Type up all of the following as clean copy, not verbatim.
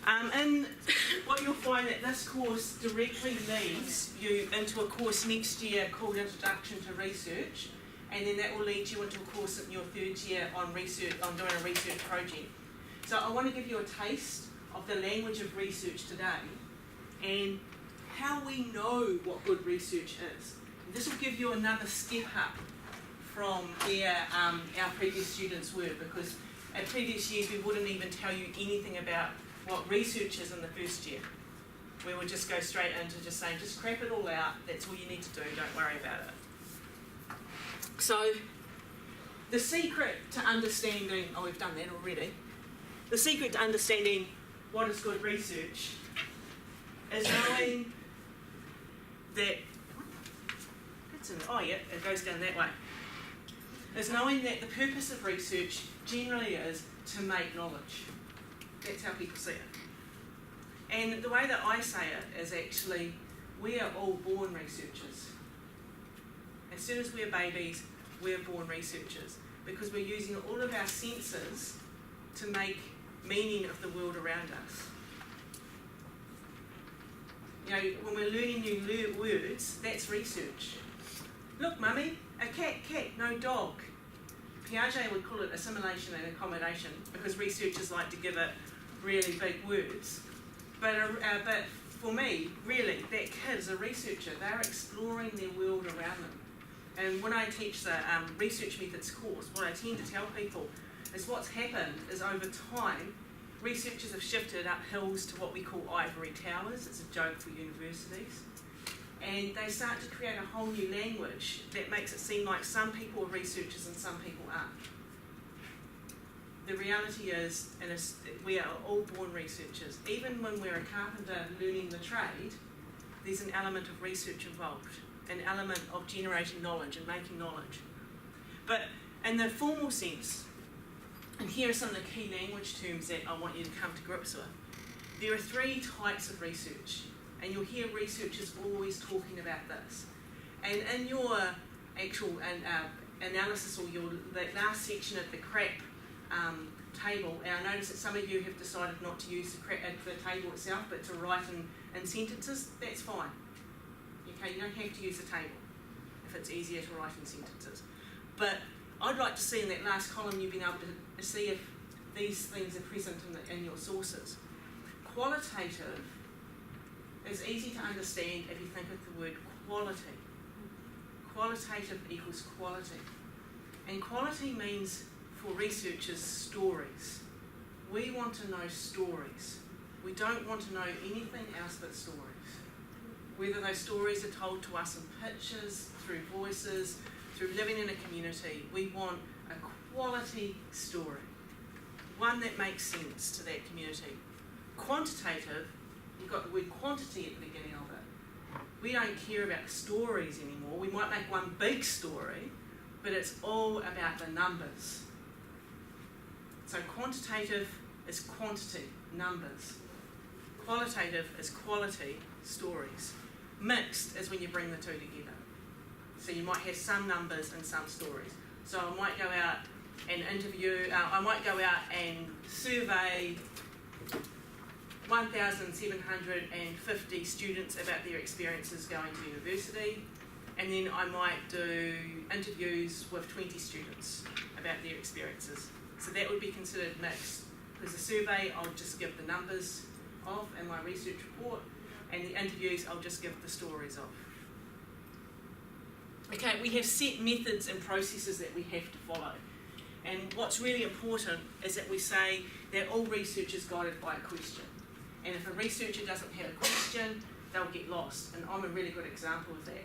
And what you'll find that this course directly leads you into a course next year called Introduction to Research, and then that will lead you into a course in your third year on research, on doing a research project. So I want to give you a taste of the language of research today and how we know what good research is. And this will give you another step up from where our previous students were, because at previous years we wouldn't even tell you anything about what research is in the first year. We would just go straight into just saying, just crap it all out, that's all you need to do, don't worry about it. So, the secret to understanding, oh we've done that already, the secret to understanding what is good research is knowing that, oh yeah, it goes down that way, is knowing that the purpose of research generally is to make knowledge. That's how people see it. And the way that I say it is actually, we are all born researchers. As soon as we're babies, we're born researchers, because we're using all of our senses to make meaning of the world around us. You know, when we're learning new words, that's research. Look, mummy, a cat, no dog. Piaget would call it assimilation and accommodation, because researchers like to give it really big words. But for me, really, that kid is a researcher. They're exploring their world around them. And when I teach the research methods course, what I tend to tell people is what's happened is over time, researchers have shifted up hills to what we call ivory towers. It's a joke for universities. And they start to create a whole new language that makes it seem like some people are researchers and some people aren't. The reality is, we are all born researchers. Even when we're a carpenter learning the trade, there's an element of research involved, an element of generating knowledge and making knowledge. But in the formal sense, and here are some of the key language terms that I want you to come to grips with. There are 3 types of research, and you'll hear researchers always talking about this. And in your actual analysis, or the last section of the CRAP table, and I notice that some of you have decided not to use the table itself, but to write in sentences. That's fine. Okay, you don't have to use the table if it's easier to write in sentences. But I'd like to see in that last column you've been able to see if these things are present in your sources. Qualitative is easy to understand if you think of the word quality. Qualitative equals quality. And quality means, for researchers, stories. We want to know stories. We don't want to know anything else but stories. Whether those stories are told to us in pictures, through voices, through living in a community, we want a quality story. One that makes sense to that community. Quantitative, you've got the word quantity at the beginning of it. We don't care about stories anymore. We might make one big story, but it's all about the numbers. So quantitative is quantity, numbers. Qualitative is quality, stories. Mixed is when you bring the two together. So you might have some numbers and some stories. So I might go out and interview, I might go out and survey 1,750 students about their experiences going to university, and then I might do interviews with 20 students about their experiences. So that would be considered mixed, because the survey I'll just give the numbers of in my research report, and the interviews I'll just give the stories of. Okay, we have set methods and processes that we have to follow. And what's really important is that we say that all research is guided by a question. And if a researcher doesn't have a question, they'll get lost. And I'm a really good example of that.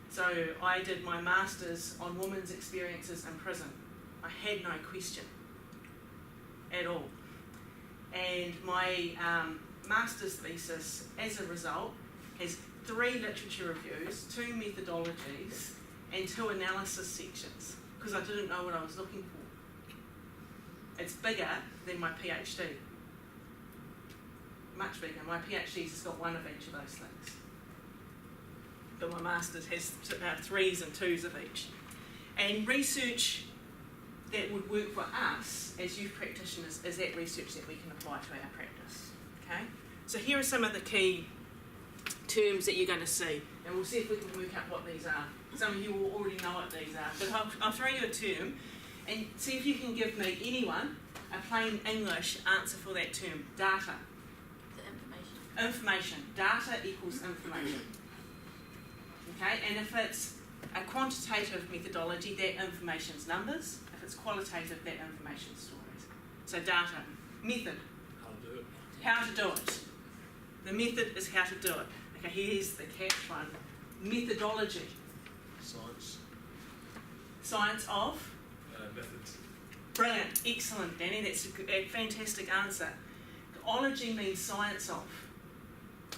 So I did my master's on women's experiences in prison. I had no question at all. And my master's thesis, as a result, has 3 literature reviews, 2 methodologies, and 2 analysis sections, because I didn't know what I was looking for. It's bigger than my PhD. Much bigger. My PhD's has got 1 of each of those things. But my master's has 3s and 2s of each. And research that would work for us as youth practitioners is that research that we can apply to our practice. Okay, so here are some of the key terms that you're going to see, and we'll see if we can work out what these are. Some of you will already know what these are, but I'll throw you a term and see if you can give me, anyone, a plain English answer for that term. Data. The information. Information. Data equals information. Okay, and if it's a quantitative methodology, that information's numbers. If it's qualitative, that information's stories. So data. Method. How to do it. How to do it. The method is how to do it. Okay, here's the catch one. Methodology. Science. Science of? Methods. Brilliant. Excellent, Danny. That's a fantastic answer. Ology means science of,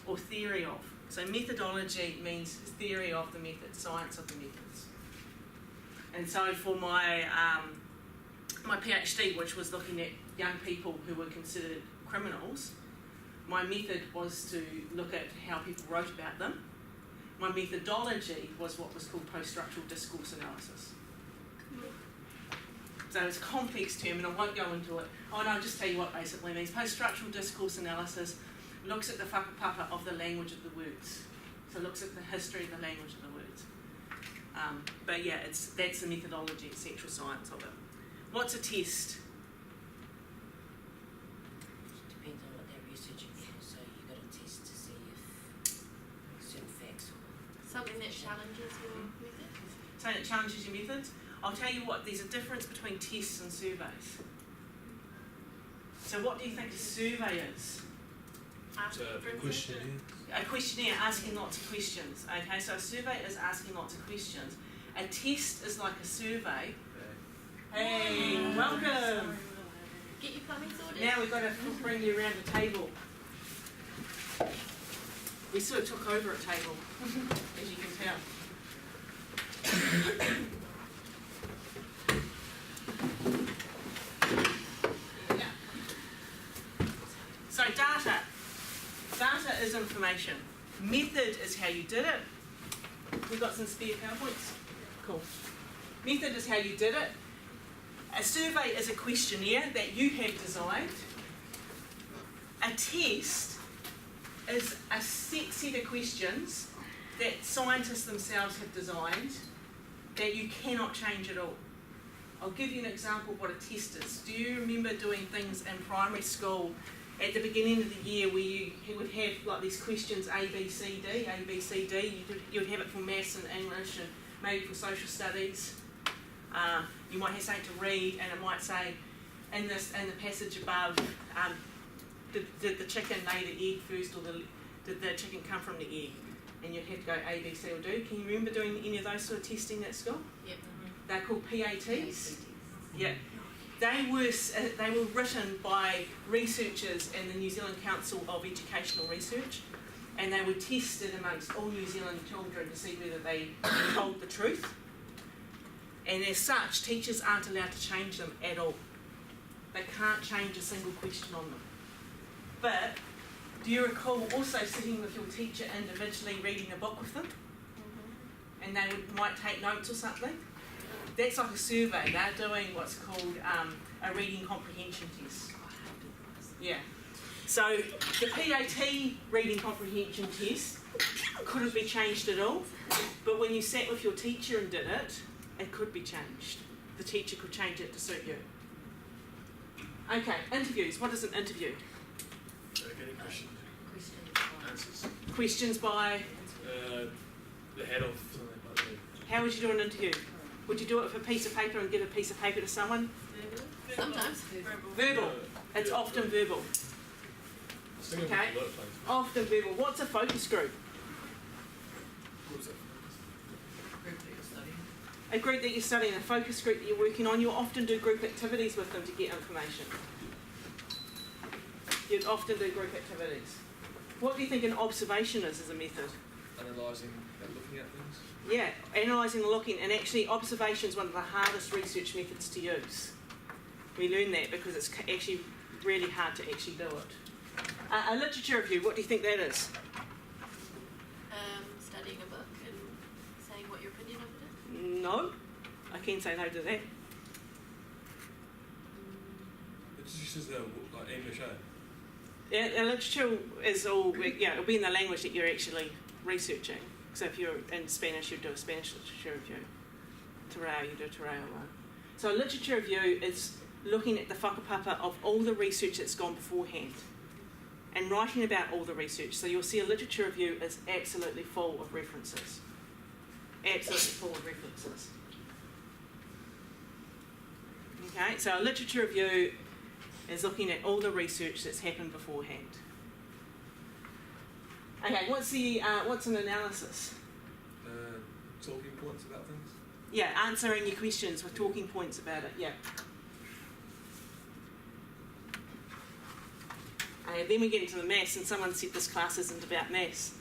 or theory of. So methodology means theory of the method, science of the methods. And so for my my PhD, which was looking at young people who were considered criminals, my method was to look at how people wrote about them. My methodology was what was called post-structural discourse analysis. So it's a complex term, and I won't go into it. Oh no, I'll just tell you what basically means. Post-structural discourse analysis looks at the whakapapa of the language of the words. So it looks at the history of the language of the words. But yeah, that's the methodology, it's the actual science of it. What's a test? Depends on what they're researching for, so you've got to test to see if certain facts or Something that challenges your method? Something that challenges your methods? I'll tell you what, there's a difference between tests and surveys. So what do you think a survey is? It's a questionnaire. A questionnaire asking lots of questions. Okay, so a survey is asking lots of questions. A test is like a survey. Hey, welcome. Get your plumbing sorted? Now we've got to bring you around the table. We sort of took over a table, as you can tell. Yeah. So data. Data is information. Method is how you did it. We've got some spare PowerPoints. Cool. Method is how you did it. A survey is a questionnaire that you have designed. A test is a set of questions that scientists themselves have designed that you cannot change at all. I'll give you an example of what a test is. Do you remember doing things in primary school at the beginning of the year where you would have like these questions A, B, C, D, A, B, C, D? You would have it for maths and English and maybe for social studies. You might have something to read, and it might say, in the passage above, did the chicken lay the egg first, or did the chicken come from the egg? And you'd have to go A, B, C, or D. Can you remember doing any of those sort of testing at school? Yep. They're called PATs. Yeah. They were written by researchers in the New Zealand Council of Educational Research, and they were tested amongst all New Zealand children to see whether they told the truth. And as such, teachers aren't allowed to change them at all. They can't change a single question on them. But do you recall also sitting with your teacher individually reading a book with them? And they might take notes or something? That's like a survey. They're doing what's called a reading comprehension test. Yeah. So the PAT reading comprehension test couldn't be changed at all, but when you sat with your teacher and did it, it could be changed. The teacher could change it to suit you. Okay, interviews. What is an interview? Getting questions. Answers. Questions by... The head of something like that. How would you do an interview? Would you do it with a piece of paper and give a piece of paper to someone? Sometimes. Verbal. It's often verbal. Okay. Often verbal. What's a focus group? What's that? A group that you're studying, a focus group that you're working on, you'll often do group activities with them to get information. You'd often do group activities. What do you think an observation is as a method? Analysing and looking at things. Yeah, analysing and looking, and actually observation is one of the hardest research methods to use. We learn that because it's actually really hard to actually do it. A literature review, what do you think that is? Studying a book and saying what your opinion of it is. No, I can say no to that. It's just like English, eh? And literature is all, it'll be in the language that you're actually researching. So if you're in Spanish, you do a Spanish literature review. Te reo, you do a te reo one. So a literature review is looking at the whakapapa of all the research that's gone beforehand and writing about all the research. So you'll see a literature review is absolutely full of references. Absolutely full of references. Okay, so a literature review is looking at all the research that's happened beforehand. Okay, what's an analysis? Talking points about things. Yeah, answering your questions with talking points about it. Yeah. Then we get into the maths, and someone said this class isn't about maths.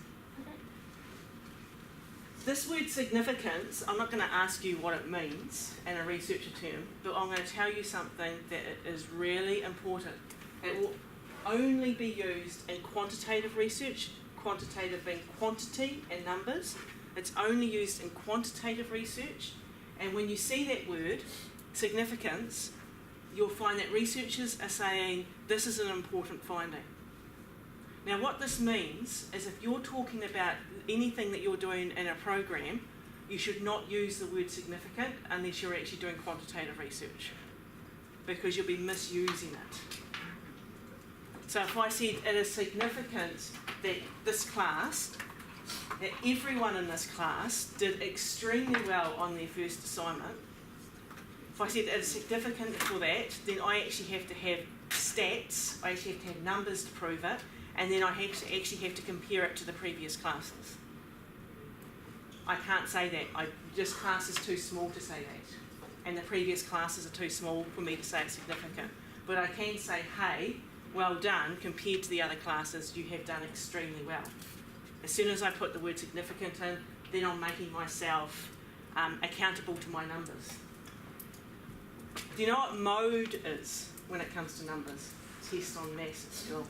This word significance, I'm not going to ask you what it means in a researcher term, but I'm going to tell you something that is really important. It will only be used in quantitative research, quantitative being quantity and numbers. It's only used in quantitative research, and when you see that word, significance, you'll find that researchers are saying this is an important finding. Now what this means is if you're talking about anything that you're doing in a program, you should not use the word significant unless you're actually doing quantitative research, because you'll be misusing it. So if I said it is significant that this class, that everyone in this class did extremely well on their first assignment, if I said it is significant for that, then I actually have to have stats, I actually have to have numbers to prove it, and then I actually have to compare it to the previous classes. I can't say that. This class is too small to say that, and the previous classes are too small for me to say it's significant. But I can say, hey, well done, compared to the other classes, you have done extremely well. As soon as I put the word significant in, then I'm making myself accountable to my numbers. Do you know what mode is when it comes to numbers? Test on maths at school.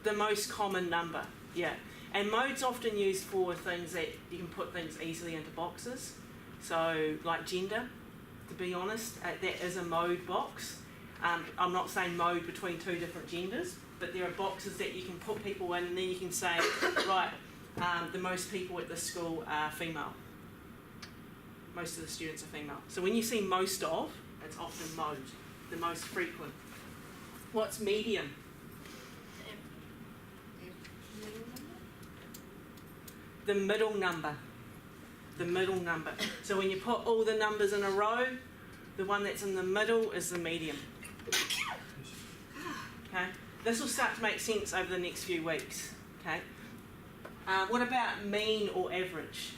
The most common number, yeah. And mode's often used for things that you can put things easily into boxes. So, like gender, to be honest, that is a mode box. I'm not saying mode between two different genders, but there are boxes that you can put people in, and then you can say, right, the most people at this school are female. Most of the students are female. So when you see most of, it's often mode, the most frequent. What's medium? The middle number. The middle number. So when you put all the numbers in a row, the one that's in the middle is the medium. Okay? This will start to make sense over the next few weeks. Okay? What about mean or average?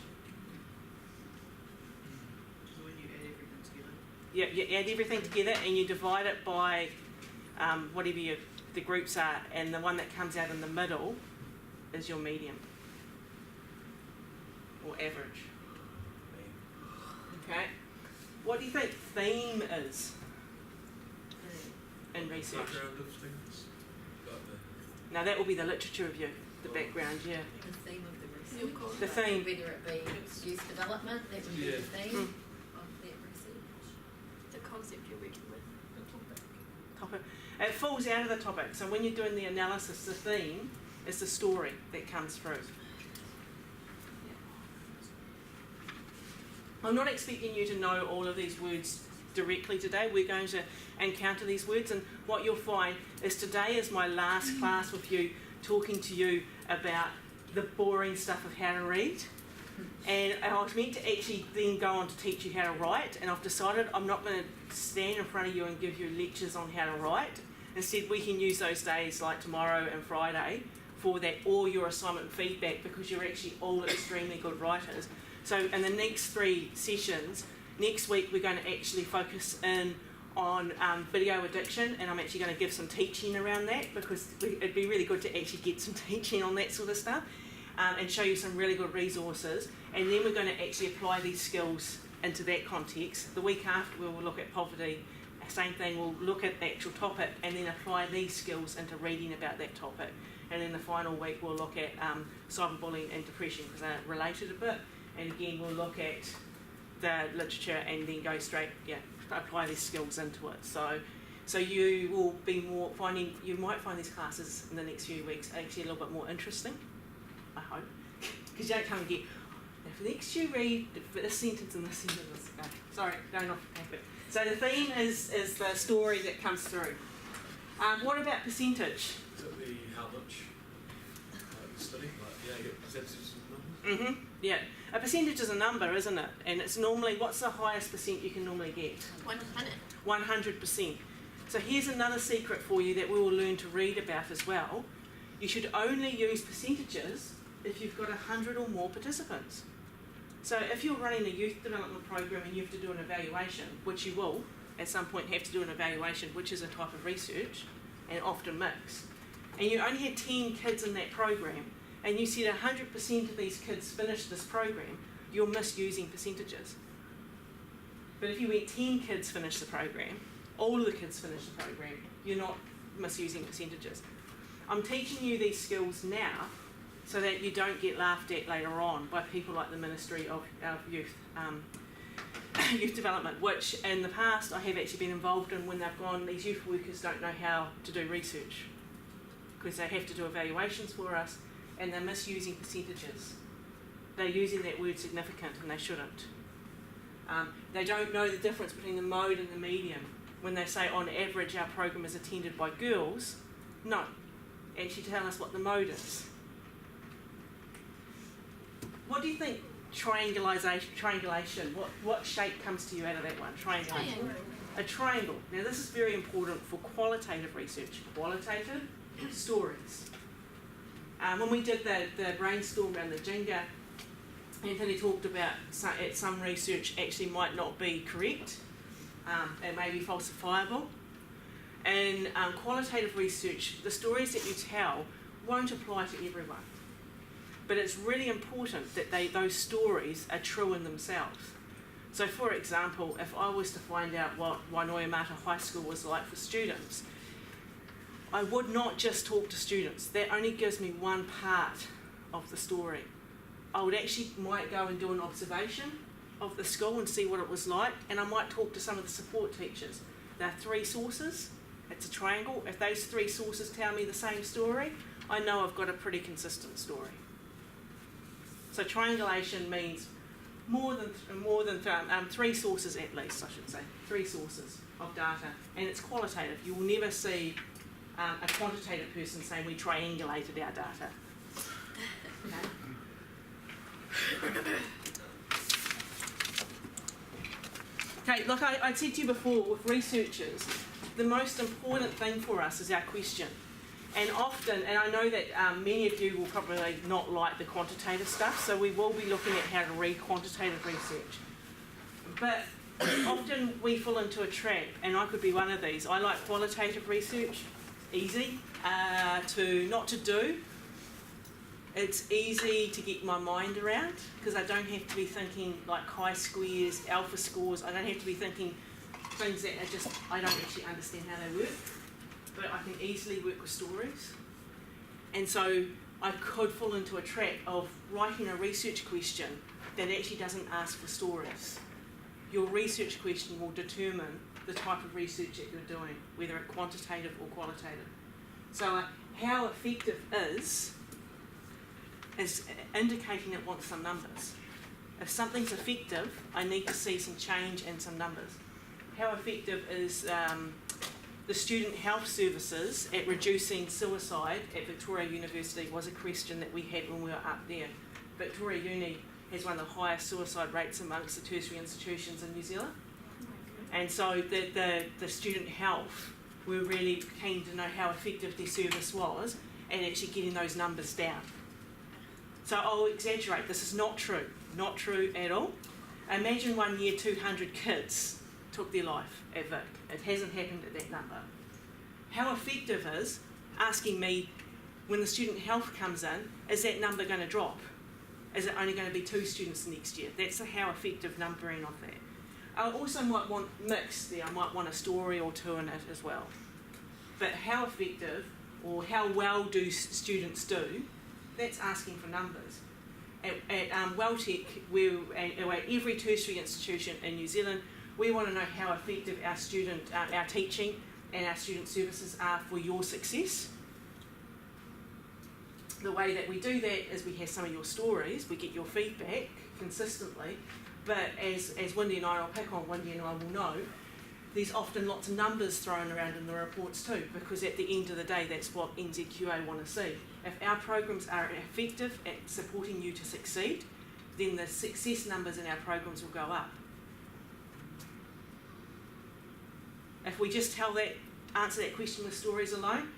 When you add everything together. Yeah, you add everything together and you divide it by whatever the groups are, and the one that comes out in the middle is your medium or average. Okay. What do you think theme is in research? Background of things. Now that will be the literature review, the background, yeah. The theme of the You'll research. call it The theme. Whether it be youth development, that would be Yeah. the theme Mm. of that research. the concept you're working with. Topic. It falls out of the topic. So when you're doing the analysis, the theme is the story that comes through. I'm not expecting you to know all of these words directly today. We're going to encounter these words, and what you'll find is today is my last class with you, talking to you about the boring stuff of how to read. And I was meant to actually then go on to teach you how to write, and I've decided I'm not going to stand in front of you and give you lectures on how to write. Instead, we can use those days like tomorrow and Friday for that, or your assignment feedback, because you're actually all extremely good writers. So in the next 3 sessions, next week we're going to actually focus in on video addiction, and I'm actually going to give some teaching around that, because it'd be really good to actually get some teaching on that sort of stuff, and show you some really good resources. And then we're going to actually apply these skills into that context. The week after we will look at poverty. Same thing, we'll look at the actual topic and then apply these skills into reading about that topic. And then the final week we'll look at cyberbullying and depression, because they're related a bit. And again, we'll look at the literature and then go straight, apply these skills into it. So So you will be more finding, you might find these classes in the next few weeks actually a little bit more interesting, I hope. Because you don't come and get, now for the next you read this sentence and this sentence. No, sorry, going off the paper. So the theme is the story that comes through. What about percentage? Is that the how much? The study? Yeah, you get percentages and numbers? Yeah. A percentage is a number, isn't it? And it's normally, what's the highest percent you can normally get? 100. 100%. So here's another secret for you that we will learn to read about as well. You should only use percentages if you've got 100 or more participants. So if you're running a youth development program and you have to do an evaluation, which you will at some point have to do an evaluation, which is a type of research and often mixed, and you only had 10 kids in that program, and you said 100% of these kids finished this program, you're misusing percentages. But if you went 10 kids finish the program, all of the kids finish the program, you're not misusing percentages. I'm teaching you these skills now so that you don't get laughed at later on by people like the Ministry of Youth Development, which in the past I have actually been involved in when they've gone, these youth workers don't know how to do research because they have to do evaluations for us and they're misusing percentages. They're using that word significant and they shouldn't. They don't know the difference between the mode and the medium. When they say on average our program is attended by girls, no, actually tell us what the mode is. What do you think triangulation, what shape comes to you out of that one? Triangulation. A triangle. Now this is very important for qualitative research. Qualitative stories. When we did the brainstorm around the Jenga, Anthony talked about some research actually might not be correct. It may be falsifiable. In qualitative research, the stories that you tell won't apply to everyone. But it's really important that those stories are true in themselves. So for example, if I was to find out what Wainoiamata High School was like for students, I would not just talk to students. That only gives me one part of the story. I would actually might go and do an observation of the school and see what it was like, and I might talk to some of the support teachers. There are 3 sources. It's a triangle. If those 3 sources tell me the same story, I know I've got a pretty consistent story. So triangulation means more than 3 sources at least, I should say. 3 sources of data, and it's qualitative. You will never see a quantitative person saying we triangulated our data. Okay. Okay, look, I said to you before, with researchers, the most important thing for us is our question. And often, and I know that many of you will probably not like the quantitative stuff, so we will be looking at how to read quantitative research. But often we fall into a trap, and I could be one of these. I like qualitative research, easy not to do. It's easy to get my mind around because I don't have to be thinking like chi-squares, alpha scores. I don't have to be thinking things that are just, I don't actually understand how they work. But I can easily work with stories. And so I could fall into a trap of writing a research question that actually doesn't ask for stories. Your research question will determine the type of research that you're doing, whether it's quantitative or qualitative. So how effective is indicating it wants some numbers. If something's effective, I need to see some change and some numbers. How effective is the student health services at reducing suicide at Victoria University was a question that we had when we were up there. Victoria Uni has one of the highest suicide rates amongst the tertiary institutions in New Zealand. And so the student health, we were really keen to know how effective their service was at actually getting those numbers down. So I'll exaggerate, this is not true at all. Imagine 1 year 200 kids took their life at Vic. It hasn't happened at that number. How effective is asking me, when the student health comes in, is that number going to drop? Is it only going to be 2 students next year? That's how effective numbering of that. I also might want mixed there. I might want a story or 2 in it as well. But how effective or how well do students do, that's asking for numbers. At Welltech, at every tertiary institution in New Zealand, we want to know how effective our teaching, and our student services are for your success. The way that we do that is we have some of your stories, we get your feedback consistently, but as Wendy and I will pick on, Wendy and I will know, there's often lots of numbers thrown around in the reports too, because at the end of the day, that's what NZQA want to see. If our programs are effective at supporting you to succeed, then the success numbers in our programs will go up. If we just answer that question with stories alone,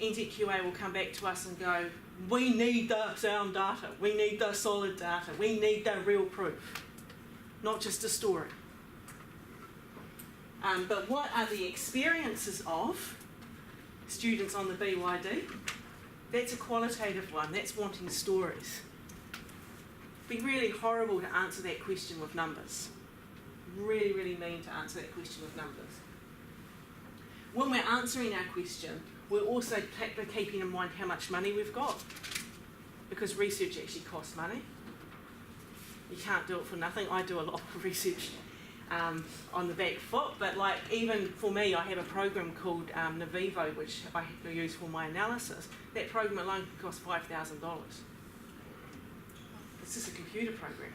NZQA will come back to us and go, we need the sound data, we need the solid data, we need the real proof, not just a story. But what are the experiences of students on the BYD? That's a qualitative one, that's wanting stories. It'd be really horrible to answer that question with numbers. Really, really mean to answer that question with numbers. When we're answering our question, we're also keeping in mind how much money we've got, because research actually costs money. You can't do it for nothing. I do a lot of research on the back foot, but like even for me, I have a program called Navivo, which I use for my analysis. That program alone can cost $5,000. It's just a computer program.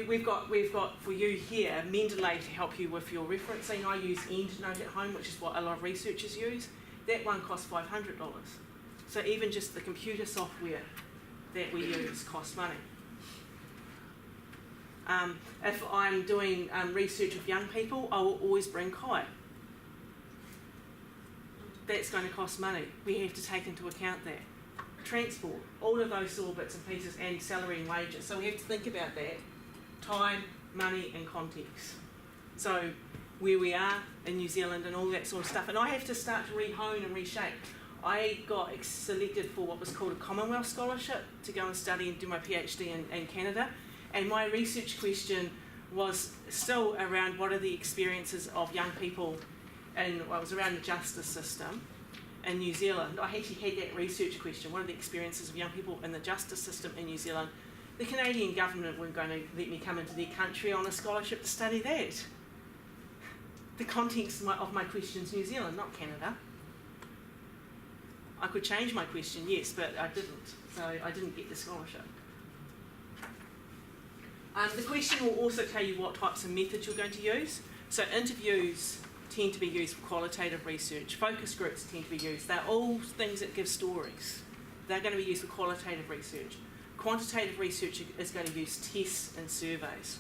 We've got for you here Mendeley to help you with your referencing. I use EndNote at home, which is what a lot of researchers use. That one costs $500. So even just the computer software that we use costs money. If I'm doing research with young people, I will always bring Kai. That's going to cost money. We have to take into account that. Transport, all of those sort of bits and pieces, and salary and wages. So we have to think about that. Time, money and context. So where we are in New Zealand and all that sort of stuff. And I have to start to re-hone and reshape. I got selected for what was called a Commonwealth Scholarship to go and study and do my PhD in Canada. And my research question was still around what are the experiences of young people, and well, it was around the justice system in New Zealand. I actually had that research question, what are the experiences of young people in the justice system in New Zealand? The Canadian government weren't going to let me come into their country on a scholarship to study that. The context of my question is New Zealand, not Canada. I could change my question, yes, but I didn't, so I didn't get the scholarship. The question will also tell you what types of methods you're going to use. So interviews tend to be used for qualitative research. Focus groups tend to be used. They're all things that give stories. They're going to be used for qualitative research. Quantitative research is going to use tests and surveys.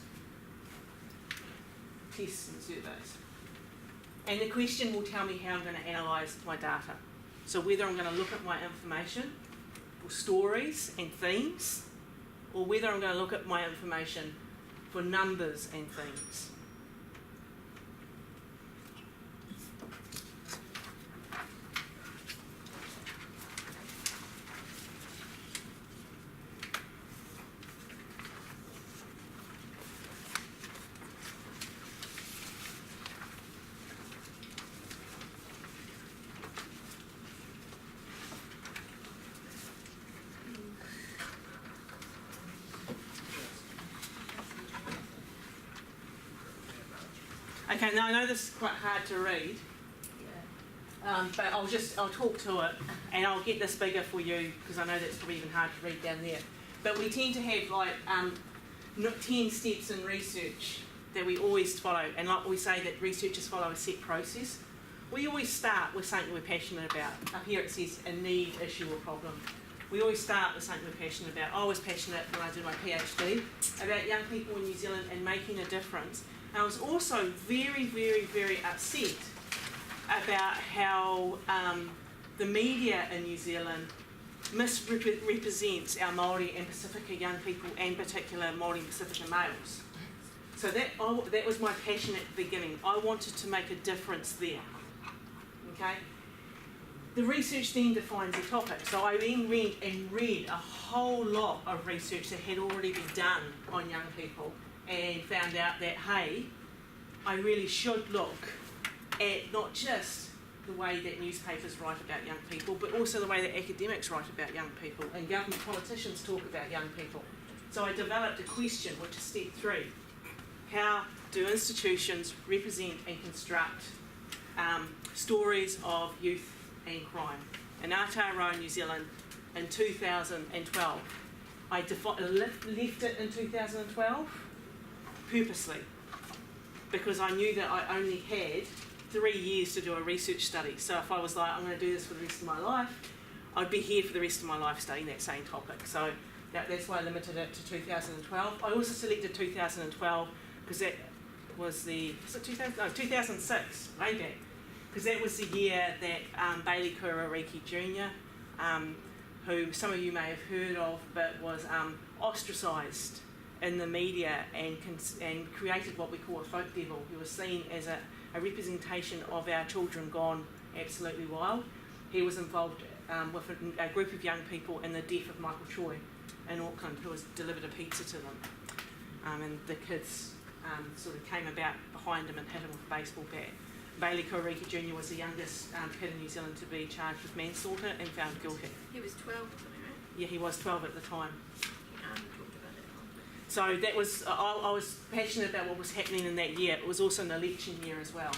Tests and surveys. And the question will tell me how I'm going to analyse my data. So whether I'm going to look at my information for stories and themes, or whether I'm going to look at my information for numbers and themes. Okay, now I know this is quite hard to read, but I'll talk to it and I'll get this bigger for you because I know that's probably even hard to read down there. But we tend to have like 10 steps in research that we always follow, and like we say that researchers follow a set process. We always start with something we're passionate about. Up here it says a need, issue or problem. We always start with something we're passionate about. I was passionate when I did my PhD about young people in New Zealand and making a difference. And I was also very, very, very upset about how the media in New Zealand misrepresents our Māori and Pasifika young people, and particular Māori and Pasifika males. So that was my passion at the beginning. I wanted to make a difference there. Okay? The research then defines the topic. So I then read a whole lot of research that had already been done on young people, and found out that, hey, I really should look at not just the way that newspapers write about young people, but also the way that academics write about young people and government politicians talk about young people. So I developed a question, which is step 3. How do institutions represent and construct stories of youth and crime in Aotearoa, New Zealand in 2012. I left it in 2012 purposely because I knew that I only had 3 years to do a research study. So if I was like, I'm going to do this for the rest of my life, I'd be here for the rest of my life studying that same topic. So that's why I limited it to 2012. I also selected 2012 because that was 2006, way back, because that was the year that Bailey Kurariki Jr., who some of you may have heard of, but was ostracised in the media and created what we call a folk devil. He was seen as a representation of our children gone absolutely wild. He was involved with a group of young people in the death of Michael Choi in Auckland, who was delivered a pizza to them. And the kids sort of came about behind him and hit him with a baseball bat. Bailey Kurariki Jr. was the youngest kid in New Zealand to be charged with manslaughter and found guilty. He was 12, wasn't he, right? Yeah, he was 12 at the time. Talked about it. So that was, I was passionate about what was happening in that year. It was also an election year as well.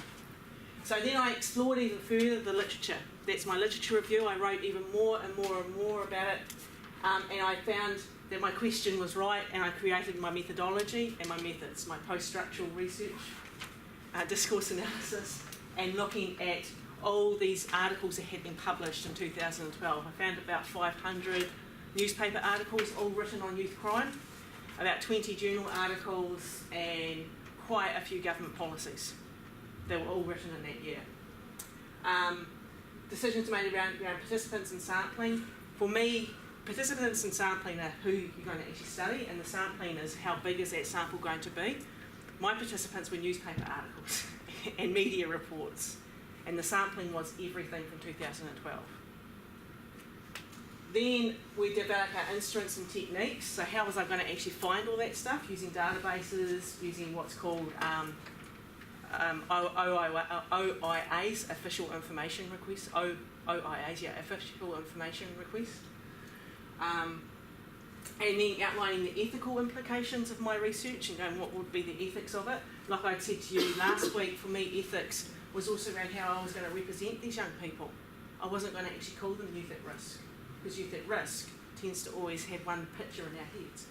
So then I explored even further the literature. That's my literature review. I wrote even more and more and more about it. And I found that my question was right, and I created my methodology and my methods, my post-structural research, discourse analysis, and looking at all these articles that had been published in 2012. I found about 500 newspaper articles, all written on youth crime, about 20 journal articles, and quite a few government policies. They were all written in that year. Decisions made around participants and sampling. For me, participants and sampling are who you're going to actually study, and the sampling is how big is that sample going to be. My participants were newspaper articles and media reports, and the sampling was everything from 2012. Then we developed our instruments and techniques. So how was I going to actually find all that stuff? Using databases, using what's called OIA's official information request. OIA's, yeah, official information request. And then outlining the ethical implications of my research and going what would be the ethics of it. Like I said to you last week, for me ethics was also around how I was going to represent these young people. I wasn't going to actually call them youth at risk, because youth at risk tends to always have one picture in our heads.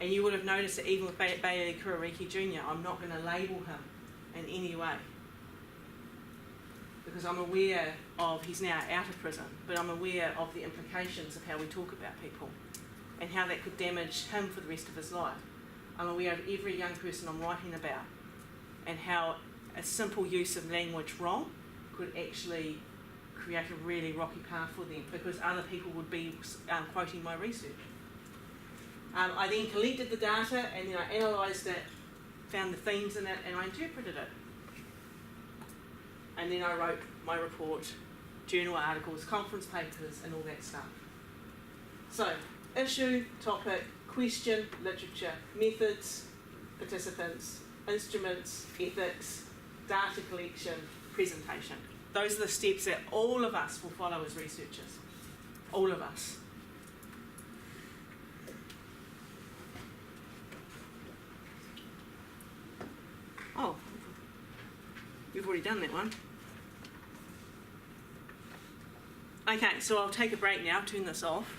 And you would have noticed that even with Bailey Kurariki Jr., I'm not going to label him in any way, because I'm aware of, he's now out of prison, but I'm aware of the implications of how we talk about people and how that could damage him for the rest of his life. I'm aware of every young person I'm writing about and how a simple use of language wrong could actually create a really rocky path for them, because other people would be quoting my research. I then collected the data and then I analysed it, found the themes in it, and I interpreted it. And then I wrote my report, journal articles, conference papers, and all that stuff. So, issue, topic, question, literature, methods, participants, instruments, ethics, data collection, presentation. Those are the steps that all of us will follow as researchers. All of us. Oh, we've already done that one. Okay, so I'll take a break now, turn this off.